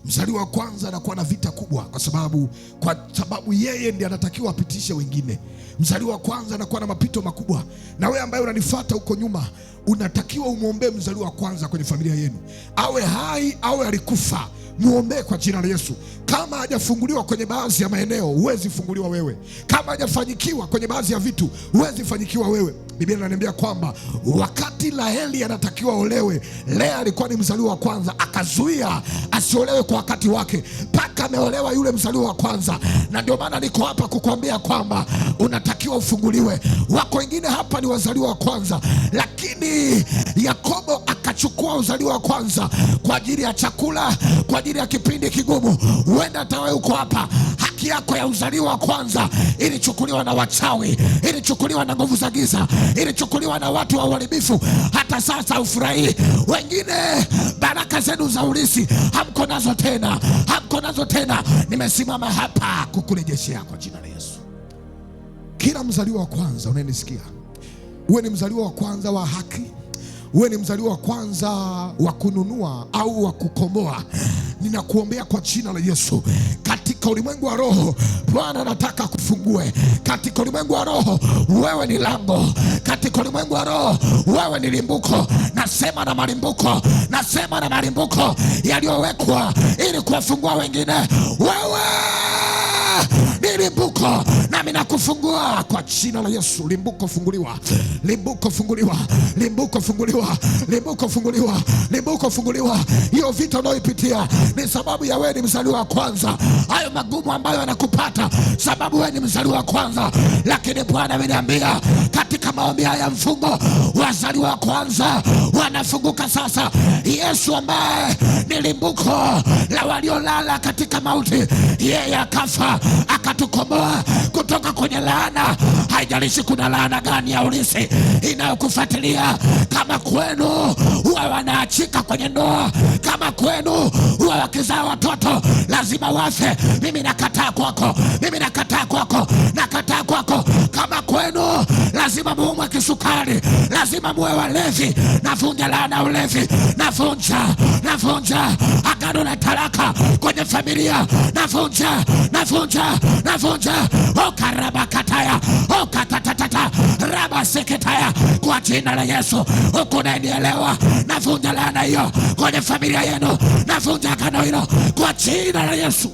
Mzaliwa wa kwanza anakuwa na vita kubwa, kwa sababu yeye ndiye anatakiwa apitishe wengine. Mzaliwa wa kwanza anakuwa na mapito makubwa, na wewe ambaye unanifuata huko nyuma, unatakiwa umwombee mzaliwa wa kwanza kwenye familia yenu, awe hai awe alikufa. Muombee kwa jina la Yesu. Kama hajafunguliwa kwenye baadhi ya maeneo, huwezi funguliwa wewe. Kama hajafanyikiwa kwenye baadhi ya vitu, huwezi fanyikiwa wewe. Biblia inaniambia kwamba wakati Raheli anatakiwa olewe, Lea alikuwa ni mzaliwa wa kwanza, akazuia asiolewe kwa wakati wake mpaka ameolewa yule mzaliwa wa kwanza. Na ndio maana niko hapa kukuambia kwamba unatakiwa ufunguliwe. Wako wengine hapa ni wazaliwa wa kwanza, lakini Yakobo akachukua uzaliwa wa kwanza kwa ajili ya chakula, kwa ajili ya kipindi kigumu. Huenda hata wewe uko hapa, haki yako ya uzaliwa wa kwanza ilichukuliwa na wachawi, ilichukuliwa na nguvu za giza, ilichukuliwa na watu wa uharibifu. Hata sasa ufurahii. Wengine baraka zenu za urithi hamko nazo tena, hamko nazo tena. Nimesimama hapa kukurejeshea kwa jina la Yesu. Kila mzaliwa wa kwanza unanisikia, uwe ni mzaliwa wa kwanza wa haki, uwe ni mzaliwa wa kwanza wa kununua au wa kukomboa, ninakuombea kwa jina la Yesu. Katika ulimwengu wa roho, Bwana anataka kufungue. Katika ulimwengu wa roho, wewe ni lango. Katika ulimwengu wa roho, wewe ni limbuko. Nasema na malimbuko, nasema na malimbuko yaliyowekwa ili kuwafungua wengine. Wewe ni limbuko, nami nakufungua kwa jina la Yesu. Limbuko funguliwa, limbuko funguliwa, limbuko funguliwa, limbuko funguliwa, limbuko funguliwa. Hiyo vita unayoipitia ni sababu ya wewe ni mzaliwa wa kwanza. Hayo magumu ambayo yanakupata sababu wewe ni mzaliwa wa kwanza. Lakini Bwana ameniambia katika maombi haya mfungo, wazaliwa wa kwanza wanafunguka sasa. Yesu ambaye ni limbuko la waliolala katika mauti, yeye akafa akatukomboa kutoka kwenye laana. Haijalishi kuna laana gani ya urithi inayokufuatilia. Kama kwenu huwa wanaachika kwenye ndoa, kama kwenu huwa wakizaa watoto lazima wafe, mimi nakataa kwako, mimi nakataa kwako, nakataa kwako. Kama kwenu lazima muumwe kisukari, lazima muwe walevi, navunja laana ulevi, navunja agano la talaka kwenye familia, navunja okarabakataya okatatata rabaseketaya kwa jina la Yesu. Huku unanielewa? Navunja laana hiyo kwenye familia yenu, navunja agano hilo kwa jina la Yesu.